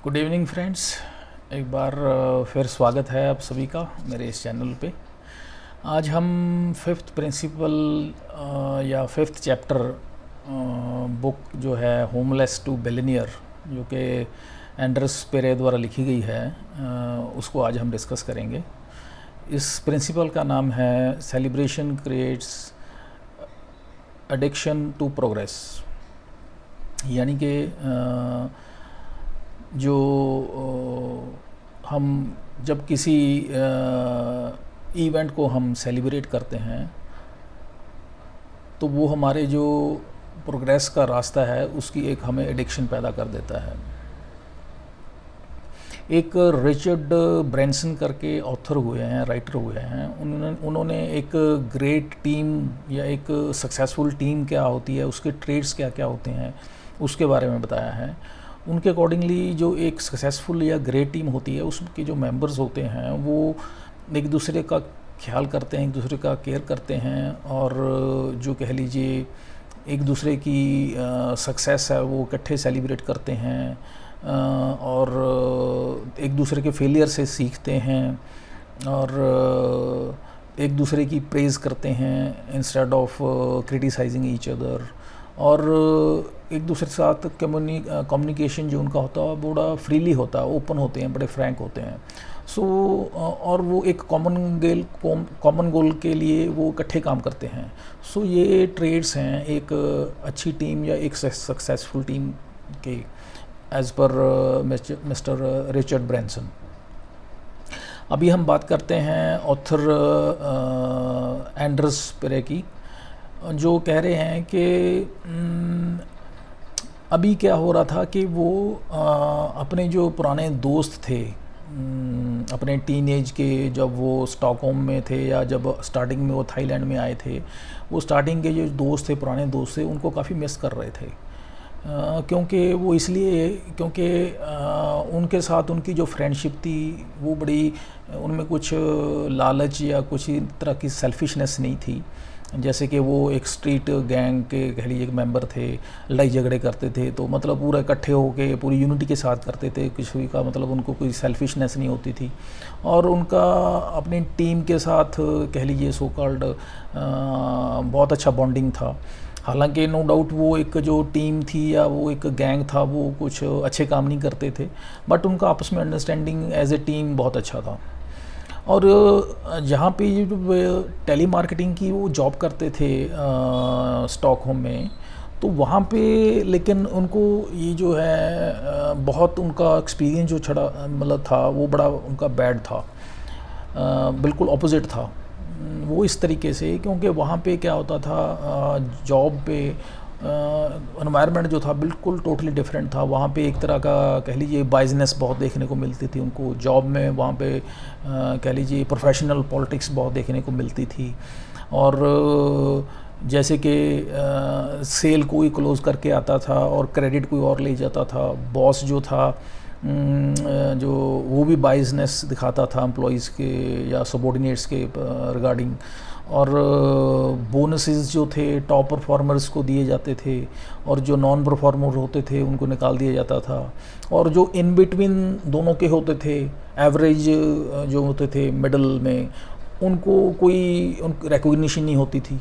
Good evening friends. एक बार फिर स्वागत है आप सभी का मेरे इस चैनल पे। आज हम फिफ्थ प्रिंसिपल या फिफ्थ चैप्टर बुक जो है होमलेस टू बिलियनियर, जो कि एंडर्स पेरे द्वारा लिखी गई है, उसको आज हम डिस्कस करेंगे। इस प्रिंसिपल का नाम है celebration creates addiction to progress. यानी कि जो हम जब किसी इवेंट को हम सेलिब्रेट करते हैं तो वो हमारे जो प्रोग्रेस का रास्ता है उसकी एक हमें एडिक्शन पैदा कर देता है। एक रिचर्ड ब्रैंसन करके ऑथर हुए हैं, राइटर हुए हैं, उन्होंने एक ग्रेट टीम या एक सक्सेसफुल टीम क्या होती है, उसके ट्रेड्स क्या क्या होते हैं, उसके बारे में बताया है। उनके अकॉर्डिंगली जो एक सक्सेसफुल या ग्रेट टीम होती है उसके जो मेंबर्स होते हैं वो एक दूसरे का ख्याल करते हैं, एक दूसरे का केयर करते हैं, और जो कह लीजिए एक दूसरे की सक्सेस है वो इकट्ठे सेलिब्रेट करते हैं, और एक दूसरे के फेलियर से सीखते हैं, और एक दूसरे की प्रेज़ करते हैं instead of criticizing each other, और एक दूसरे के साथ कम्युनिकेशन जो उनका होता है बड़ा फ्रीली होता है, ओपन होते हैं, बड़े फ्रैंक होते हैं। और वो एक कॉमन गोल के लिए वो इकट्ठे काम करते हैं। ये ट्रेड्स हैं एक अच्छी टीम या एक सक्सेसफुल टीम के, as per mister Richard Branson. अभी हम बात करते हैं ऑथर एंडर्स पेरे की, जो कह रहे हैं कि अभी क्या हो रहा था कि वो अपने जो पुराने दोस्त थे, अपने टीनेज के, जब वो स्टॉकहोम में थे या जब स्टार्टिंग में वो थाईलैंड में आए थे, वो स्टार्टिंग के जो दोस्त थे, पुराने दोस्त थे, उनको काफ़ी मिस कर रहे थे। क्योंकि वो इसलिए क्योंकि उनके साथ उनकी जो फ्रेंडशिप थी वो बड़ी, उनमें कुछ लालच या कुछ तरह की सेल्फिशनेस नहीं थी। जैसे कि वो एक स्ट्रीट गैंग के कह लीजिए एक मेंबर थे, लड़ाई झगड़े करते थे, तो मतलब पूरा इकट्ठे होके पूरी यूनिटी के साथ करते थे, किसी का मतलब उनको कोई सेल्फिशनेस नहीं होती थी, और उनका अपनी टीम के साथ कह लीजिए सो कॉल्ड बहुत अच्छा बॉन्डिंग था। हालांकि नो डाउट वो एक जो टीम थी या वो एक गैंग था वो कुछ अच्छे काम नहीं करते थे, बट उनका आपस में अंडरस्टैंडिंग एज ए टीम बहुत अच्छा था। और जहाँ पे ये जो टेली मार्केटिंग की वो जॉब करते थे स्टॉकहोम में, तो वहाँ पे लेकिन उनको ये जो है बहुत उनका एक्सपीरियंस जो छड़ा मतलब था वो बड़ा उनका बैड था, बिल्कुल ऑपोजिट था वो इस तरीके से, क्योंकि वहाँ पे क्या होता था जॉब पे एनवायरनमेंट जो था बिल्कुल टोटली डिफरेंट था। वहाँ पे एक तरह का कह लीजिए बाइजनेस बहुत देखने को मिलती थी उनको जॉब में, वहाँ पे कह लीजिए प्रोफेशनल पॉलिटिक्स बहुत देखने को मिलती थी, और जैसे कि सेल कोई क्लोज करके आता था और क्रेडिट कोई और ले जाता था। बॉस जो था जो वो भी बाइजनेस दिखाता था एम्प्लॉयज़ के या सबॉर्डिनेट्स के रिगार्डिंग, और बोनसेस जो थे टॉप परफॉर्मर्स को दिए जाते थे, और जो नॉन परफॉर्मर होते थे उनको निकाल दिया जाता था, और जो इन बिटवीन दोनों के होते थे एवरेज जो होते थे मिडल में, उनको कोई रिकॉग्निशन नहीं होती थी,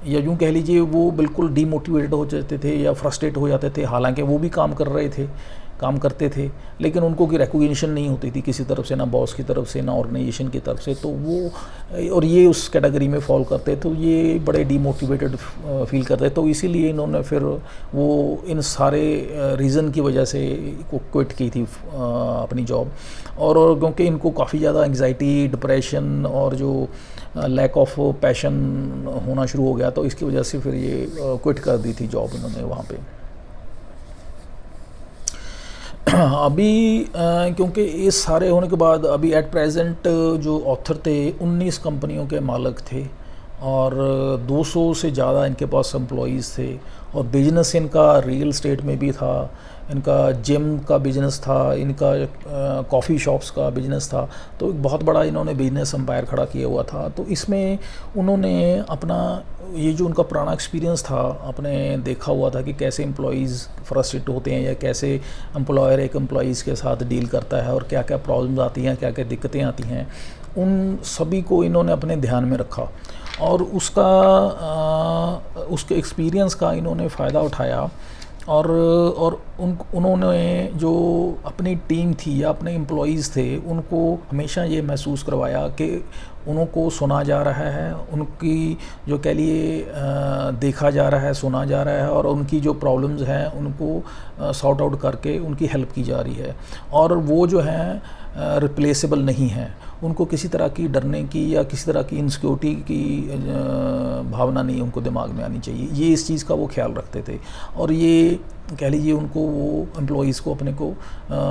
या यूँ कह लीजिए वो बिल्कुल डीमोटिवेटेड हो जाते थे या फ्रस्ट्रेट हो जाते थे। हालांकि वो भी काम करते थे, लेकिन उनको कोई रिकॉग्निशन नहीं होती थी किसी तरफ से, ना बॉस की तरफ से ना ऑर्गेनाइजेशन की तरफ से, तो वो और ये उस कैटेगरी में फॉल करते, तो ये बड़े डीमोटिवेटेड फील करते। तो इसीलिए इन्होंने फिर वो इन सारे रीज़न की वजह से को क्विट की थी अपनी जॉब, और क्योंकि इनको काफ़ी ज़्यादा एंग्जाइटी, डिप्रेशन और जो लैक ऑफ पैशन होना शुरू हो गया, तो इसकी वजह से फिर ये क्विट कर दी थी जॉब इन्होंने वहाँ पे। अभी क्योंकि इस सारे होने के बाद अभी एट प्रेजेंट जो ऑथर थे 19 कंपनियों के मालिक थे, और 200 से ज़्यादा इनके पास एम्प्लॉयज़ थे, और बिजनेस इनका रियल एस्टेट में भी था, इनका जिम का बिजनेस था, इनका कॉफ़ी शॉप्स का बिजनेस था। तो एक बहुत बड़ा इन्होंने बिजनेस एम्पायर खड़ा किया हुआ था। तो इसमें उन्होंने अपना ये जो उनका पुराना एक्सपीरियंस था, अपने देखा हुआ था कि कैसे एम्प्लॉयज़ फ्रस्ट्रेट होते हैं या कैसे एम्प्लॉयर एक एम्प्लॉयज़ के साथ डील करता है और क्या क्या प्रॉब्लम्स आती हैं, क्या क्या दिक्कतें आती हैं, उन सभी को इन्होंने अपने ध्यान में रखा और उसके एक्सपीरियंस का इन्होंने फ़ायदा उठाया। और उन्होंने जो अपनी टीम थी या अपने एम्प्लॉयज़ थे, उनको हमेशा ये महसूस करवाया कि उनको सुना जा रहा है, उनकी जो कह लिए देखा जा रहा है, सुना जा रहा है, और उनकी जो प्रॉब्लम्स हैं उनको सॉर्ट आउट करके उनकी हेल्प की जा रही है। और वो जो हैं रिप्लेसेबल नहीं हैं, उनको किसी तरह की डरने की या किसी तरह की इनसिक्योरिटी की भावना नहीं उनको दिमाग में आनी चाहिए। ये इस चीज़ का वो ख्याल रखते थे, और ये कह लीजिए उनको वो एम्प्लॉयज़ को अपने को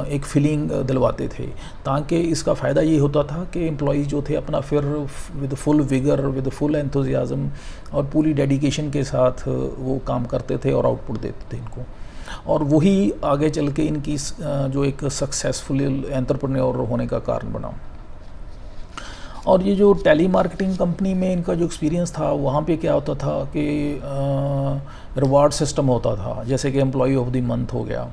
एक फीलिंग दिलवाते थे, ताकि इसका फ़ायदा ये होता था कि एम्प्लॉयज़ जो थे अपना फिर with full vigour, with full enthusiasm और पूरी डेडिकेशन के साथ वो काम करते थे और आउटपुट देते थे इनको। और वही आगे चल के इनकी जो एक सक्सेसफुल एंटरप्रेन्योर होने का कारण बना। और ये जो टेली मार्केटिंग कंपनी में इनका जो एक्सपीरियंस था, वहाँ पे क्या होता था कि रिवार्ड सिस्टम होता था, जैसे कि एम्प्लॉय ऑफ द मंथ हो गया,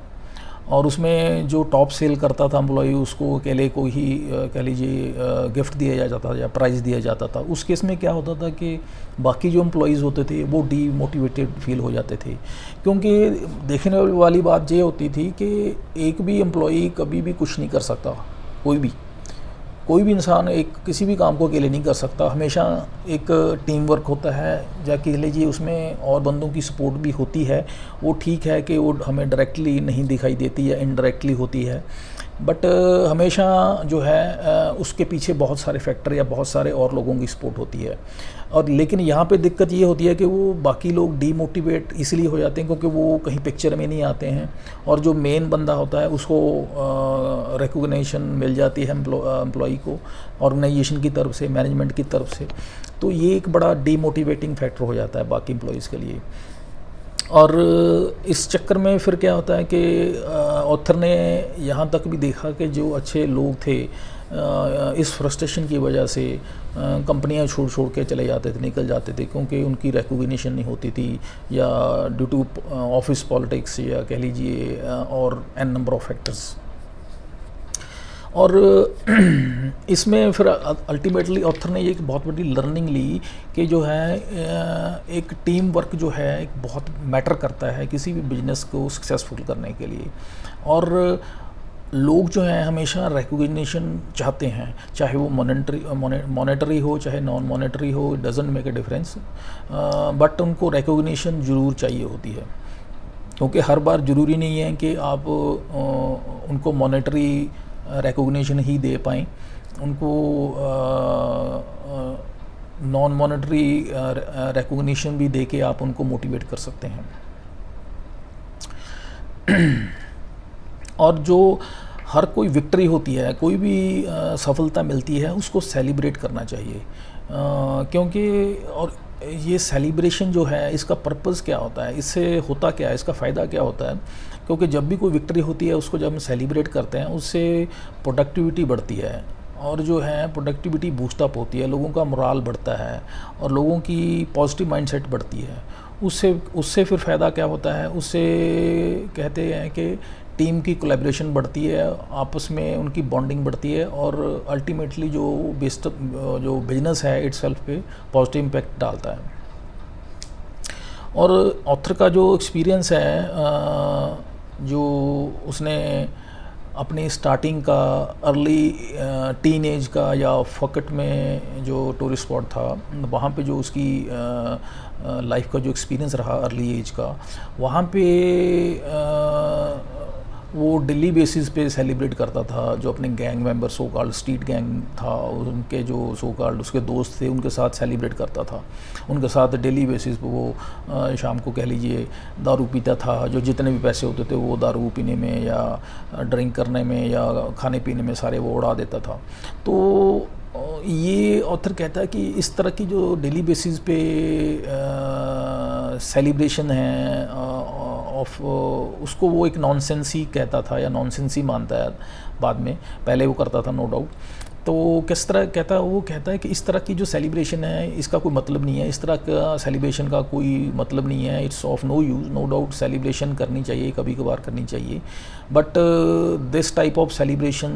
और उसमें जो टॉप सेल करता था एम्प्लॉय, उसको अकेले को ही कह लीजिए गिफ्ट दिया जाता था या प्राइज़ दिया जाता था। उस केस में क्या होता था कि बाकी जो एम्प्लॉयज़ होते थे वो डीमोटिवेटेड फील हो जाते थे, क्योंकि देखने वाली बात ये होती थी कि एक भी एम्प्लॉय कभी भी कुछ नहीं कर सकता। कोई भी इंसान एक किसी भी काम को अकेले नहीं कर सकता, हमेशा एक टीम वर्क होता है, या कह लीजिए उसमें और बंदों की सपोर्ट भी होती है। वो ठीक है कि वो हमें डायरेक्टली नहीं दिखाई देती या इनडायरेक्टली होती है, बट हमेशा जो है उसके पीछे बहुत सारे फैक्टर या बहुत सारे और लोगों की सपोर्ट होती है। और लेकिन यहाँ पे दिक्कत ये होती है कि वो बाकी लोग डीमोटिवेट इसलिए हो जाते हैं क्योंकि वो कहीं पिक्चर में नहीं आते हैं, और जो मेन बंदा होता है उसको रिकॉग्निशन मिल जाती है एम्प्लॉई को ऑर्गेनाइजेशन की तरफ से, मैनेजमेंट की तरफ से। तो ये एक बड़ा डीमोटिवेटिंग फैक्टर हो जाता है बाकी एम्प्लॉयज़ के लिए। और इस चक्कर में फिर क्या होता है कि ऑथर ने यहाँ तक भी देखा कि जो अच्छे लोग थे इस फ्रस्ट्रेशन की वजह से कंपनियां छोड़ के चले जाते थे, निकल जाते थे, क्योंकि उनकी रिकॉग्निशन नहीं होती थी, या ड्यू टू ऑफिस पॉलिटिक्स, या कह लीजिए और एन नंबर ऑफ फैक्टर्स। और इसमें फिर अल्टीमेटली ऑथर ने एक बहुत बड़ी लर्निंग ली कि जो है एक टीम वर्क जो है एक बहुत मैटर करता है किसी भी बिजनेस को सक्सेसफुल करने के लिए। और लोग जो हैं हमेशा रिकॉग्निशन चाहते हैं, चाहे वो मॉनेटरी हो चाहे नॉन मॉनेटरी हो, it doesn't make a difference, but उनको रिकॉग्निशन ज़रूर चाहिए होती है, क्योंकि हर बार ज़रूरी नहीं है कि आप उनको मॉनेटरी रिकॉग्निशन ही दे पाएँ, उनको नॉन मॉनेटरी रिकॉग्निशन भी दे के आप उनको मोटिवेट कर सकते हैं। और जो हर कोई विक्ट्री होती है, कोई भी सफलता मिलती है, उसको सेलिब्रेट करना चाहिए, क्योंकि और ये सेलिब्रेशन जो है इसका पर्पस क्या होता है, इससे होता क्या है, इसका फ़ायदा क्या होता है, क्योंकि जब भी कोई विक्ट्री होती है उसको जब हम सेलिब्रेट करते हैं उससे प्रोडक्टिविटी बढ़ती है, और जो है प्रोडक्टिविटी बूस्टअप होती है, लोगों का मोराल बढ़ता है और लोगों की पॉजिटिव माइंडसेट बढ़ती है। उससे फिर फ़ायदा क्या होता है, उससे कहते हैं कि टीम की कोलैबोरेशन बढ़ती है, आपस में उनकी बॉन्डिंग बढ़ती है, और अल्टीमेटली जो बिजनेस है इट्सेल्फ पे पॉजिटिव इम्पैक्ट डालता है। और ऑथर का जो एक्सपीरियंस है, जो उसने अपनी स्टार्टिंग का अर्ली टीन एज का या फकट में जो टूरिस्ट स्पॉट था, वहाँ पे जो उसकी लाइफ का जो एक्सपीरियंस रहा अर्ली एज का, वहाँ पे वो डेली बेसिस पे सेलिब्रेट करता था जो अपने gang member, so called street gang था, उनके जो सो कॉल्ड उसके दोस्त थे उनके साथ सेलिब्रेट करता था, उनके साथ डेली बेसिस पे वो शाम को कह लीजिए दारू पीता था, जो जितने भी पैसे होते थे वो दारू पीने में या ड्रिंक करने में या खाने पीने में सारे वो उड़ा देता था। तो और ये ऑथर कहता है कि इस तरह की जो डेली बेसिस पे सेलिब्रेशन है ऑफ, उसको वो एक नॉनसेंस ही कहता था या नॉनसेंस ही मानता है बाद में, पहले वो करता था नो डाउट। तो किस तरह कहता है, वो कहता है कि इस तरह की जो सेलिब्रेशन है इसका कोई मतलब नहीं है, इस तरह का सेलिब्रेशन का कोई मतलब नहीं है, it's of no use. No doubt celebration करनी चाहिए, कभी कभार करनी चाहिए, but this type of celebration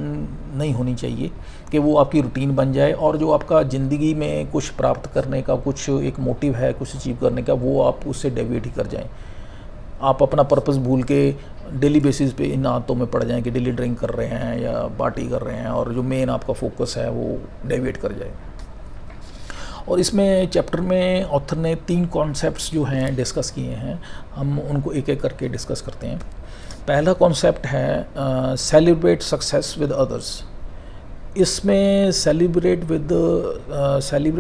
नहीं होनी चाहिए कि वो आपकी रूटीन बन जाए और जो आपका ज़िंदगी में कुछ प्राप्त करने का कुछ एक मोटिव है, कुछ अचीव करने का, वो आप उससे डेविएट ही कर जाएं। आप अपना पर्पस भूल के डेली बेसिस पे इन आदतों में पड़ जाएं कि डेली ड्रिंक कर रहे हैं या पार्टी कर रहे हैं और जो मेन आपका फोकस है वो डेविएट कर जाए। और इसमें चैप्टर में ऑथर ने 3 कॉन्सेप्ट्स जो हैं डिस्कस किए हैं, हम उनको एक एक करके डिस्कस करते हैं। पहला कॉन्सेप्ट है सेलिब्रेट सक्सेस विद अदर्स। इसमें सेलिब्रेट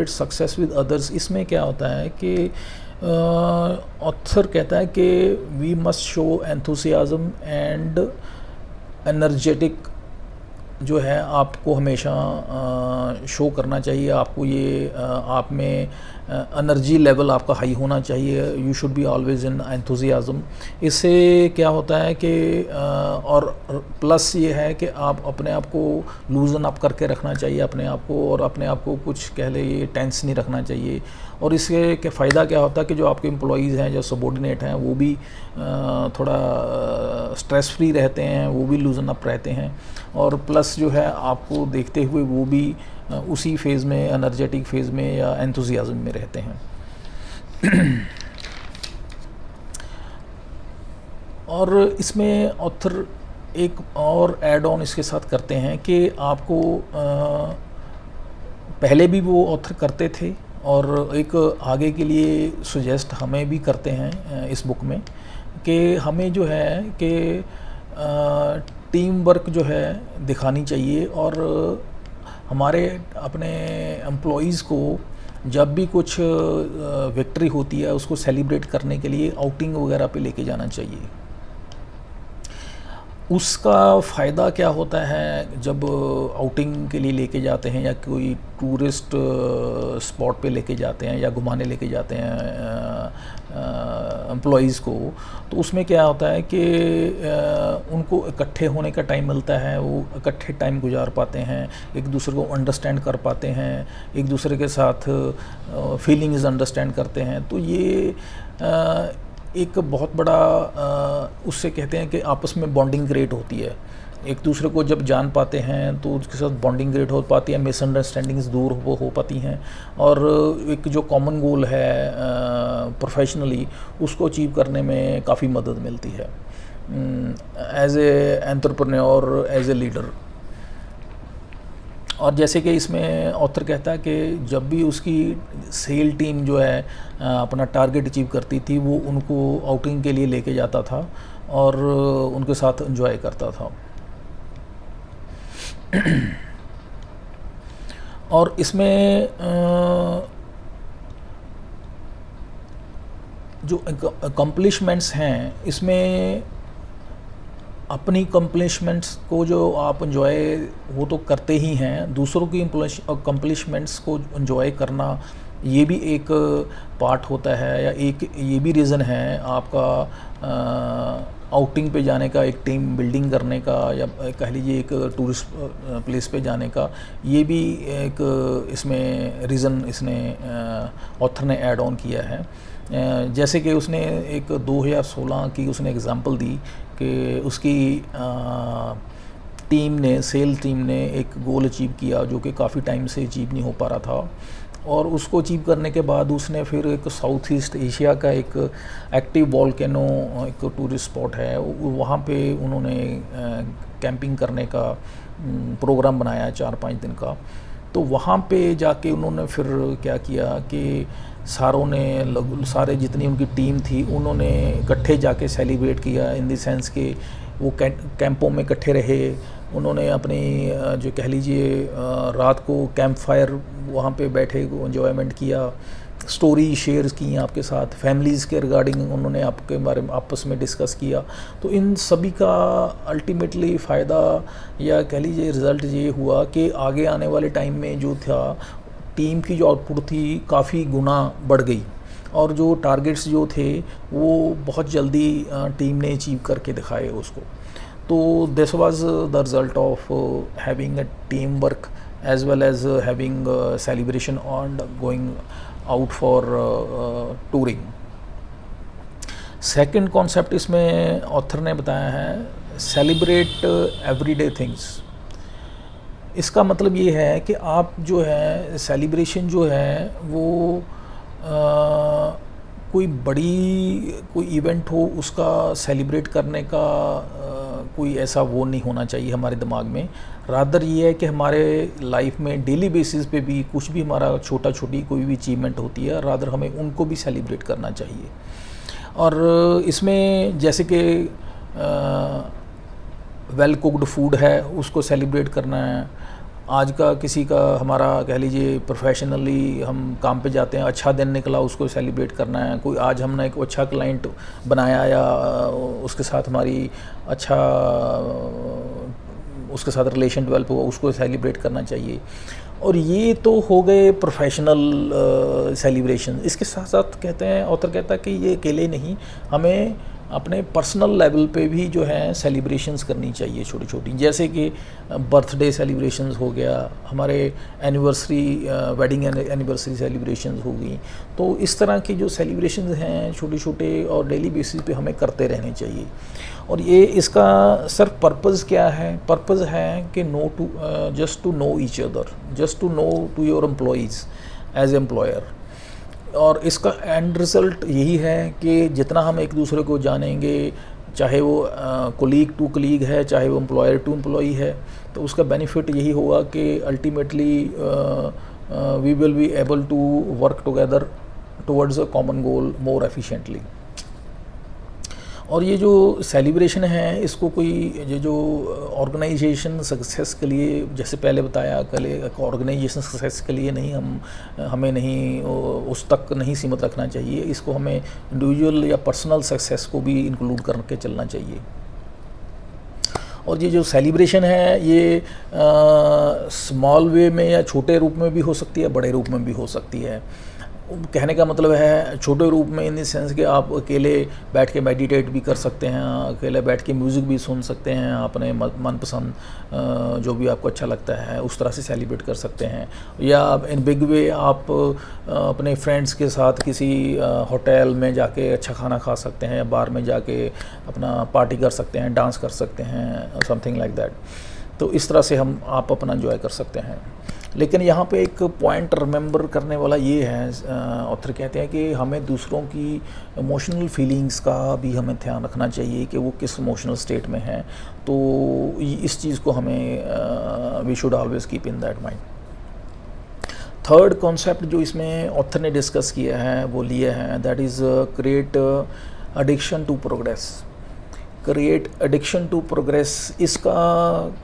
सक्सेस विद अदर्स, इसमें क्या होता है कि ऑथर कहता है कि we must show enthusiasm and energetic जो है आपको हमेशा शो करना चाहिए। आपको ये आप में एनर्जी लेवल आपका हाई होना चाहिए। You should be always in enthusiasm. इससे क्या होता है कि और प्लस ये है कि आप अपने आप को लूजन अप करके रखना चाहिए अपने आप को, और अपने आप को कुछ कह ले ये टेंस नहीं रखना चाहिए। और इसके के फ़ायदा क्या होता है कि जो आपके एम्प्लॉयज़ हैं, जो सबॉर्डिनेट हैं, वो भी थोड़ा स्ट्रेस फ्री रहते हैं, वो भी लूजन अप रहते हैं। और प्लस जो है आपको देखते हुए वो भी उसी फेज़ में, एनर्जेटिक फेज़ में या एंथुसियाज्म में रहते हैं। और इसमें ऑथर एक और ऐड ऑन इसके साथ करते हैं कि आपको पहले भी वो ऑथर करते थे और एक आगे के लिए सुजेस्ट हमें भी करते हैं इस बुक में कि हमें जो है कि टीम वर्क जो है दिखानी चाहिए और हमारे अपने एम्प्लॉयज़ को जब भी कुछ विक्ट्री होती है उसको सेलिब्रेट करने के लिए आउटिंग वगैरह पे लेके जाना चाहिए। उसका फ़ायदा क्या होता है, जब आउटिंग के लिए लेके जाते हैं या कोई टूरिस्ट स्पॉट पे लेके जाते हैं या घुमाने लेके जाते हैं एम्प्लॉयज़ को, तो उसमें क्या होता है कि उनको इकट्ठे होने का टाइम मिलता है, वो इकट्ठे टाइम गुजार पाते हैं, एक दूसरे को अंडरस्टैंड कर पाते हैं, एक दूसरे के साथ फीलिंग्स अंडरस्टैंड करते हैं। तो ये एक बहुत बड़ा उससे कहते हैं कि आपस में बॉन्डिंग क्रिएट होती है। एक दूसरे को जब जान पाते हैं तो उसके साथ बॉन्डिंग क्रिएट हो पाती है, मिसअंडरस्टैंडिंग्स दूर हो पाती हैं, और एक जो कॉमन गोल है प्रोफेशनली उसको अचीव करने में काफ़ी मदद मिलती है as a entrepreneur, as a leader. और जैसे कि इसमें ऑथर कहता है कि जब भी उसकी सेल टीम जो है अपना टारगेट अचीव करती थी, वो उनको आउटिंग के लिए लेके जाता था और उनके साथ एंजॉय करता था। और इसमें जो अकम्पलिशमेंट्स हैं, इसमें अपनी अकम्पलिशमेंट्स को जो आप एंजॉय वो तो करते ही हैं, दूसरों की अकम्पलिशमेंट्स को एंजॉय करना ये भी एक पार्ट होता है, या एक ये भी रीज़न है आपका आउटिंग पे जाने का, एक टीम बिल्डिंग करने का, या कह लीजिए एक टूरिस्ट प्लेस पे जाने का। ये भी एक इसमें रीज़न इसने ऑथर ने ऐड ऑन किया है। जैसे कि उसने एक 2016 की उसने एग्ज़ाम्पल दी कि उसकी टीम ने, सेल टीम ने एक गोल अचीव किया जो कि काफ़ी टाइम से अचीव नहीं हो पा रहा था, और उसको अचीव करने के बाद उसने फिर एक साउथ ईस्ट एशिया का एक एक्टिव वॉल्केनो एक टूरिस्ट स्पॉट है, वहाँ पे उन्होंने कैंपिंग करने का प्रोग्राम बनाया 4-5 दिन का। तो वहाँ पे जाके उन्होंने फिर क्या किया कि सारे जितनी उनकी टीम थी उन्होंने इकट्ठे जाके सेलिब्रेट किया, इन द सेंस कि वो कैंपों में इकट्ठे रहे। उन्होंने अपनी जो कह लीजिए रात को कैंप फायर वहाँ पे बैठे एंजॉयमेंट किया, स्टोरी शेयर की आपके साथ, फैमिलीज़ के रिगार्डिंग उन्होंने आपके बारे में आपस में डिस्कस किया। तो इन सभी का अल्टीमेटली फ़ायदा या कह लीजिए रिज़ल्ट ये हुआ कि आगे आने वाले टाइम में जो था, टीम की जो आउटपुट थी काफ़ी गुना बढ़ गई, और जो टारगेट्स जो थे वो बहुत जल्दी टीम ने अचीव करके दिखाए उसको। तो this was the result of having a team work as well as having celebration and going out for touring. Second concept इसमें ऑथर ने बताया है सेलिब्रेट एवरीडे थिंग्स। इसका मतलब ये है कि आप जो है सेलिब्रेशन जो है वो कोई बड़ी कोई इवेंट हो उसका सेलिब्रेट करने का कोई ऐसा वो नहीं होना चाहिए हमारे दिमाग में। रादर ये है कि हमारे लाइफ में डेली बेसिस पे भी कुछ भी हमारा छोटा छोटी कोई भी अचीवमेंट होती है, रादर हमें उनको भी सेलिब्रेट करना चाहिए। और इसमें जैसे कि वेल कुक्ड फूड है उसको सेलिब्रेट करना है। आज का किसी का हमारा कह लीजिए प्रोफेशनली हम काम पे जाते हैं, अच्छा दिन निकला उसको सेलिब्रेट करना है। कोई आज हमने एक अच्छा क्लाइंट बनाया या उसके साथ हमारी अच्छा उसके साथ रिलेशन डेवलप हुआ, उसको सेलिब्रेट करना चाहिए। और ये तो हो गए प्रोफेशनल सेलिब्रेशन। इसके साथ साथ कहते हैं ऑथर कहता है कि ये अकेले नहीं, हमें अपने पर्सनल लेवल पे भी जो है सेलिब्रेशंस करनी चाहिए छोटी छोटी, जैसे कि बर्थडे सेलिब्रेशंस हो गया, हमारे एनिवर्सरी वेडिंग एनिवर्सरी सेलिब्रेशंस हो गई। तो इस तरह की जो सेलिब्रेशंस हैं छोटे छोटे और डेली बेसिस पे हमें करते रहने चाहिए। और ये इसका सिर्फ पर्पज़ क्या है? पर्पज़ है कि know to just to know each other, just to know to your employees as employer. और इसका एंड रिज़ल्ट यही है कि जितना हम एक दूसरे को जानेंगे, चाहे वो कोलीग टू कोलीग है, चाहे वो एम्प्लॉयर टू एम्प्लॉई है, तो उसका बेनिफिट यही होगा कि ultimately we will be able to work together towards a common goal more efficiently. और ये जो सेलिब्रेशन है इसको कोई ये जो ऑर्गेनाइजेशन सक्सेस के लिए, जैसे पहले बताया कल, ऑर्गेनाइजेशन सक्सेस के लिए नहीं, हमें नहीं उस तक नहीं सीमित रखना चाहिए। इसको हमें इंडिविजुअल या पर्सनल सक्सेस को भी इंक्लूड करके चलना चाहिए। और ये जो सेलिब्रेशन है ये स्मॉल वे में या छोटे रूप में भी हो सकती है, बड़े रूप में भी हो सकती है। कहने का मतलब है छोटे रूप में इन द सेंस कि आप अकेले बैठ के मेडिटेट भी कर सकते हैं, अकेले बैठ के म्यूज़िक भी सुन सकते हैं, अपने मनपसंद जो भी आपको अच्छा लगता है उस तरह से सेलिब्रेट कर सकते हैं। या इन बिग वे आप अपने फ्रेंड्स के साथ किसी होटल में जाके अच्छा खाना खा सकते हैं, या बार में जाके अपना पार्टी कर सकते हैं, डांस कर सकते हैं, समथिंग लाइक दैट। तो इस तरह से आप अपना एंजॉय कर सकते हैं। लेकिन यहाँ पे एक पॉइंट रिमेंबर करने वाला ये है, ऑथर कहते हैं कि हमें दूसरों की इमोशनल फीलिंग्स का भी हमें ध्यान रखना चाहिए कि वो किस इमोशनल स्टेट में हैं। तो इस चीज़ को हमें we should always keep in that mind. Third concept जो इसमें ऑथर ने डिस्कस किया है वो लिया है, that is create addiction to progress. Create addiction to progress, इसका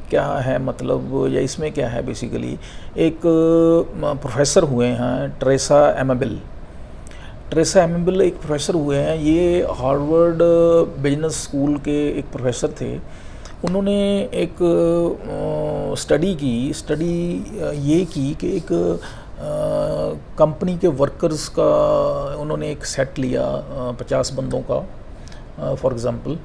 क्या है मतलब, या इसमें क्या है? बेसिकली एक प्रोफेसर हुए हैं ट्रेसा एमेबल। ट्रेसा एमेबल एक प्रोफेसर हुए हैं, ये हार्वर्ड बिजनेस स्कूल के एक प्रोफेसर थे। उन्होंने एक स्टडी ये की कि एक कंपनी के वर्कर्स का उन्होंने एक सेट लिया 50 बंदों का फॉर एग्ज़ाम्पल।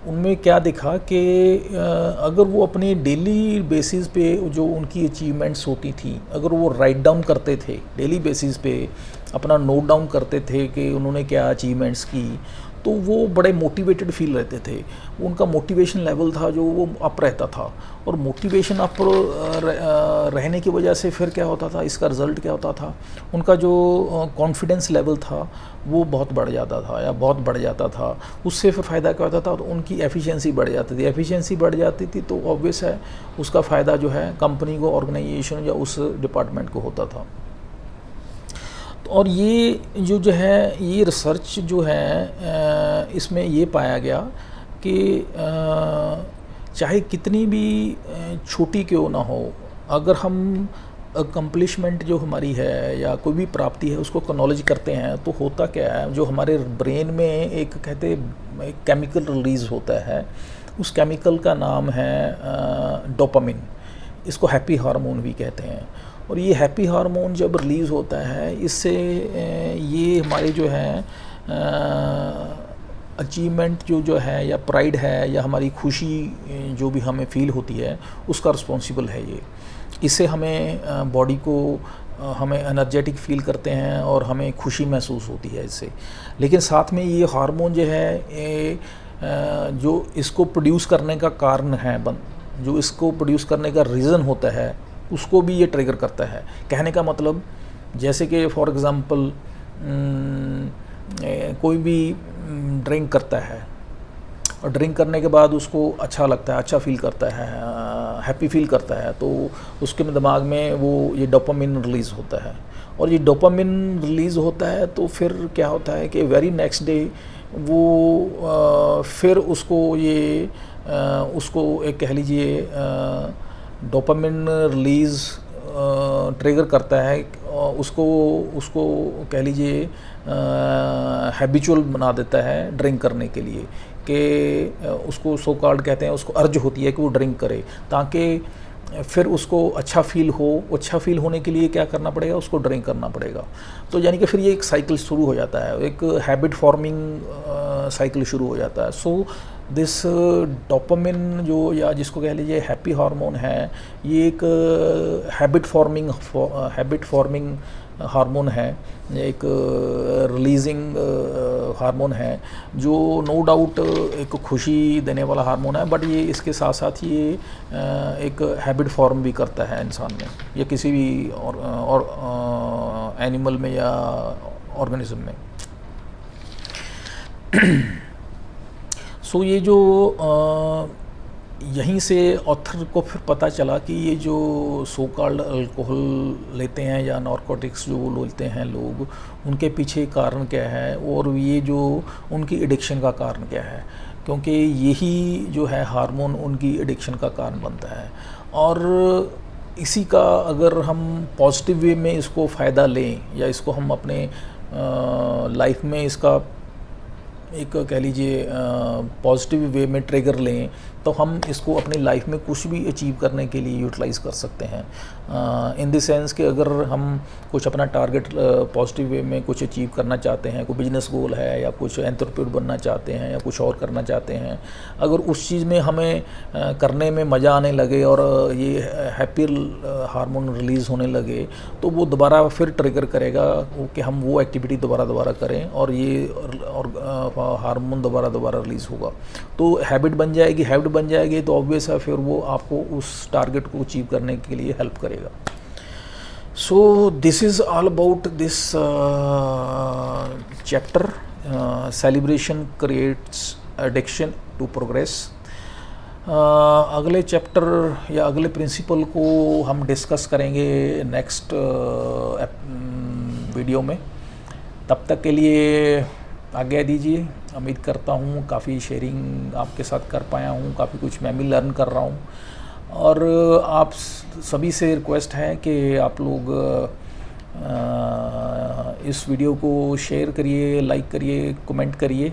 उनमें क्या दिखा कि अगर वो अपने डेली बेसिस पे जो उनकी अचीवमेंट्स होती थी, अगर वो राइट डाउन करते थे डेली बेसिस पे, अपना नोट डाउन करते थे कि उन्होंने क्या अचीवमेंट्स की, तो वो बड़े मोटिवेटेड फील रहते थे। उनका मोटिवेशन लेवल था जो वो अप रहता था। और मोटिवेशन अप रहने की वजह से फिर क्या होता था, इसका रिज़ल्ट क्या होता था, उनका जो कॉन्फिडेंस लेवल था वो बहुत बढ़ जाता था या बहुत बढ़ जाता था। उससे फिर फ़ायदा क्या होता था, और उनकी एफिशिएंसी बढ़ जाती थी। एफिशिएंसी बढ़ जाती थी तो ऑब्वियस है उसका फ़ायदा जो है कंपनी को, ऑर्गेनाइजेशन या उस डिपार्टमेंट को होता था। और ये जो है ये रिसर्च जो है इसमें ये पाया गया कि चाहे कितनी भी छोटी क्यों ना हो, अगर हम अकम्पलिशमेंट जो हमारी है या कोई भी प्राप्ति है उसको एक्नॉलेज करते हैं तो होता क्या है, जो हमारे ब्रेन में एक कहते एक केमिकल रिलीज़ होता है, उस केमिकल का नाम है डोपामिन। इसको हैप्पी हार्मोन भी कहते हैं। और ये हैप्पी हार्मोन जब रिलीज़ होता है, इससे ये हमारे जो है अचीवमेंट जो है या प्राइड है या हमारी खुशी जो भी हमें फील होती है उसका रिस्पॉन्सिबल है ये। इससे हमें बॉडी को हमें एनर्जेटिक फील करते हैं और हमें खुशी महसूस होती है इससे। लेकिन साथ में ये हार्मोन जो है जो इसको प्रोड्यूस करने का कारण है, जो इसको प्रोड्यूस करने का रीज़न होता है, उसको भी ये ट्रिगर करता है। कहने का मतलब जैसे कि फॉर एग्ज़ाम्पल कोई भी ड्रिंक करता है और ड्रिंक करने के बाद उसको अच्छा लगता है, अच्छा फील करता है, हैप्पी फील करता है, तो उसके दिमाग में वो ये डोपामिन रिलीज़ होता है। और ये डोपामिन रिलीज़ होता है तो फिर क्या होता है कि वेरी नेक्स्ट डे वो फिर उसको ये उसको एक कह लीजिए डोपामिन रिलीज़ ट्रिगर करता है, उसको उसको कह लीजिए हैबिचुअल बना देता है ड्रिंक करने के लिए, कि उसको सो कॉल्ड कहते हैं, उसको अर्ज होती है कि वो ड्रिंक करे, ताकि फिर उसको अच्छा फील हो। अच्छा फील होने के लिए क्या करना पड़ेगा, उसको ड्रिंक करना पड़ेगा। तो यानी कि फिर ये एक साइकिल शुरू हो जाता है, एक हैबिट फॉर्मिंग साइकिल शुरू हो जाता है। सो दिस डोपामिन जो या जिसको कह लीजिए हैप्पी हार्मोन है, ये एक हैबिट फॉर्मिंग हार्मोन है, एक रिलीजिंग हार्मोन है, जो नो डाउट एक खुशी देने वाला हार्मोन है, बट ये इसके साथ साथ ये एक हैबिट फॉर्म भी करता है इंसान में या किसी भी और एनिमल में या ऑर्गेनिज्म में। सो ये जो यहीं से ऑथर को फिर पता चला कि ये जो सो कॉल्ड अल्कोहल लेते हैं या नारकोटिक्स जो वो लेते हैं लोग, उनके पीछे कारण क्या है और ये जो उनकी एडिक्शन का कारण क्या है, क्योंकि यही जो है हार्मोन उनकी एडिक्शन का कारण बनता है। और इसी का अगर हम पॉजिटिव वे में इसको फ़ायदा लें या इसको हम अपने लाइफ में इसका एक कह लीजिए पॉजिटिव वे में ट्रिगर लें, तो हम इसको अपनी लाइफ में कुछ भी अचीव करने के लिए यूटिलाइज़ कर सकते हैं। इन द सेंस कि अगर हम कुछ अपना टारगेट पॉजिटिव वे में कुछ अचीव करना चाहते हैं, कोई बिजनेस गोल है या कुछ एंटरप्रेन्योर बनना चाहते हैं या कुछ और करना चाहते हैं, अगर उस चीज़ में हमें करने में मज़ा आने लगे और ये हैप्पी हार्मोन रिलीज़ होने लगे, तो वो दोबारा फिर ट्रिगर करेगा कि हम वो एक्टिविटी दोबारा करें और ये और हार्मोन दोबारा रिलीज़ होगा, तो हैबिट बन जाएगी तो ऑब्वियस है फिर वो आपको उस टारगेट को अचीव करने के लिए हेल्प करेगा। So this is all about this chapter, celebration creates addiction to progress. अगले चैप्टर या अगले प्रिंसिपल को हम डिस्कस करेंगे नेक्स्ट वीडियो में। तब तक के लिए आज्ञा दीजिए। उम्मीद करता हूँ काफ़ी शेयरिंग आपके साथ कर पाया हूँ, काफ़ी कुछ मैं भी लर्न कर रहा हूँ। और आप सभी से रिक्वेस्ट है कि आप लोग इस वीडियो को शेयर करिए, लाइक करिए, कमेंट करिए,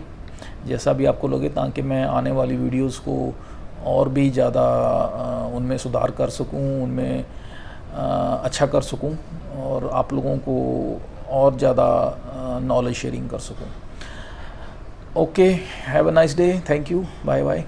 जैसा भी आपको लगे, ताकि मैं आने वाली वीडियोस को और भी ज़्यादा उनमें सुधार कर सकूं, उनमें अच्छा कर सकूं और आप लोगों को और ज़्यादा नॉलेज शेयरिंग कर सकूं। Okay, have a nice day, thank you, bye bye.